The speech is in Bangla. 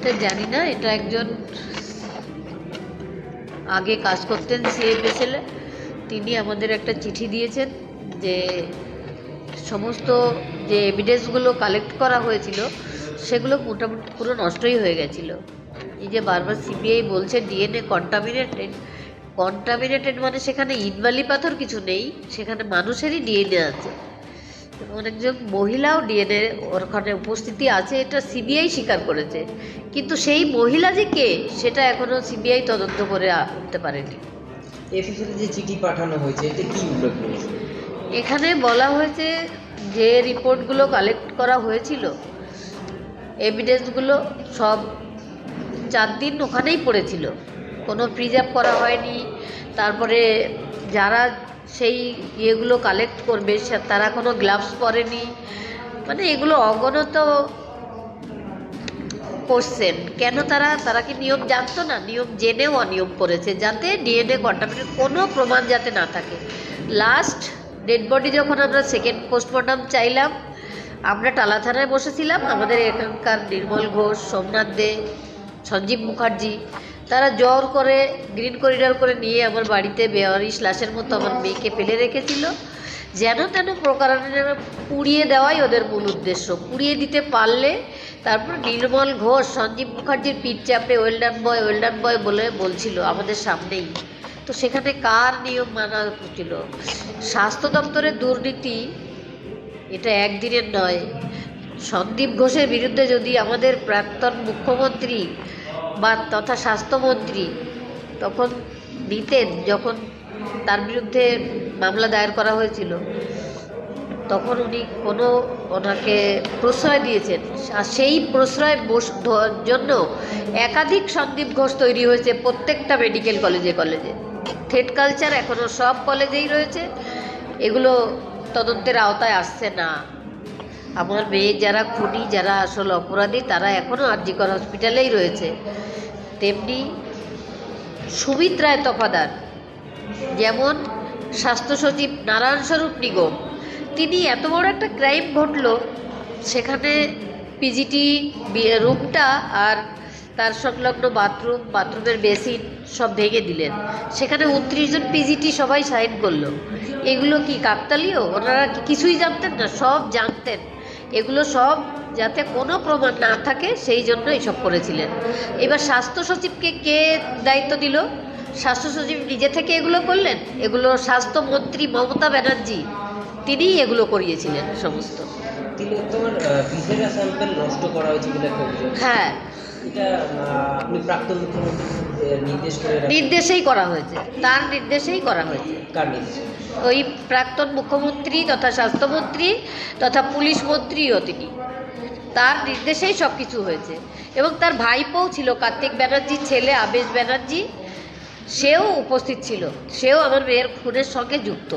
এটা জানি না, এটা একজন আগে কাজ করতেন সিএফএসএল, তিনি আমাদের একটা চিঠি দিয়েছেন যে সমস্ত যে এভিডেন্সগুলো কালেক্ট করা হয়েছিল সেগুলো মোটামুটি পুরো নষ্টই হয়ে গেছিলো। এই যে বারবার সিবিআই বলছে ডিএনএ কন্টামিনেটেড মানে সেখানে ইটবালি পাথর কিছু নেই, সেখানে মানুষেরই ডিএনএ আছে এবং একজন মহিলাও ডিএনএ ওখানে উপস্থিতি আছে, এটা সিবিআই স্বীকার করেছে। কিন্তু সেই মহিলা যে কে সেটা এখনও সিবিআই তদন্ত করে উঠতে পারেনি। এফএসএল যে চিঠি পাঠানো হয়েছে এতে কি উল্লেখ রয়েছে? এখানে বলা হয়েছে যে রিপোর্টগুলো কালেক্ট করা হয়েছিল, এভিডেন্সগুলো সব 4 দিন ওখানেই পড়েছিল, কোনো প্রিজার্ভ করা হয়নি। তারপরে যারা সেই ইয়েগুলো কালেক্ট করবে তারা কোনো গ্লাভস পরেনি, মানে এগুলো অগণিত কোশ্চেন। কেন তারা কি নিয়ম জানতো না? নিয়ম জেনেও অনিয়ম করেছে যাতে ডিএনএ কন্টামিনেট কোনো প্রমাণ যাতে না থাকে। লাস্ট ডেড বডি যখন আমরা সেকেন্ড পোস্টমর্টম চাইলাম, আমরা টালা থানায় বসেছিলাম, আমাদের এখানকার নির্মল ঘোষ, সোমনাথ দে, সঞ্জীব মুখার্জি, তারা জোর করে গ্রিন করিডর করে নিয়ে আমার বাড়িতে বেওয়ারিশ লাশের মতো আমার মেয়েকে ফেলে রেখেছিল। যেন তেন প্রকারণে পুড়িয়ে দেওয়াই ওদের মূল উদ্দেশ্য। পুড়িয়ে দিতে পারলে তারপর নির্মল ঘোষ সঞ্জীব মুখার্জির পিঠ চাপড়ে ওয়েলডান বয় বলে বলছিল আমাদের সামনেই। তো সেখানে কার নিয়ম মানা হচ্ছিল? স্বাস্থ্য দপ্তরের দুর্নীতি এটা একদিনের নয়। সন্দীপ ঘোষের বিরুদ্ধে যদি আমাদের প্রাক্তন মুখ্যমন্ত্রী বা তথা স্বাস্থ্যমন্ত্রী তখন নিতেন, যখন তার বিরুদ্ধে মামলা দায়ের করা হয়েছিল, তখন উনি ওনাকে প্রশ্রয় দিয়েছেন। আর সেই প্রশ্রয় জন্য একাধিক সন্দীপ ঘোষ তৈরি হয়েছে প্রত্যেকটা মেডিকেল কলেজে। থ্রেড কালচার এখনও সব কলেজেই রয়েছে, এগুলো তদন্তের আওতায় আসছে না। আমার মেয়ে যারা খুনি, যারা আসল অপরাধী, তারা এখনও আরজিকর হসপিটালেই রয়েছে। তেমনি সুমিত রায় তফাদার, যেমন স্বাস্থ্য সচিব নারায়ণ স্বরূপ নিগম, তিনি এত বড় একটা ক্রাইম ঘটল, সেখানে পিজিটি রুমটা আর তার সংলগ্ন বাথরুমের বেসিন সব ভেঙে দিলেন। সেখানে 29 জন পিজিটি সবাই সাইন করলো। এগুলো কি কাকতালীয়? ওনারা কিছুই জানতেন না? সব জানতেন। এগুলো সব যাতে কোনো প্রমাণ না থাকে সেই জন্য এইসব করেছিলেন। এবার স্বাস্থ্য সচিবকে কে দায়িত্ব দিল? স্বাস্থ্য সচিব নিজে থেকে এগুলো করলেন? এগুলো স্বাস্থ্যমন্ত্রী মমতা ব্যানার্জি তিনিই এগুলো করিয়েছিলেন সমস্ত। তোমার ভিসেরা স্যাম্পল নষ্ট করা হয়েছে বলে একটা অভিযোগ। হ্যাঁ, এটা আপনি প্রাক্তন মুখ্যমন্ত্রীর নির্দেশেই করা হয়েছে, তার নির্দেশেই করা হয়েছে। কার নির্দেশে? ওই প্রাক্তন মুখ্যমন্ত্রী তথা স্বাস্থ্যমন্ত্রী তথা পুলিশ মন্ত্রীও তিনি, তার নির্দেশেই সব কিছু হয়েছে। এবং তার ভাইপোও ছিল, কার্তিক ব্যানার্জির ছেলে আবেশ ব্যানার্জি, সেও উপস্থিত ছিল, সেও আমার মেয়ের খুনের সঙ্গে যুক্ত।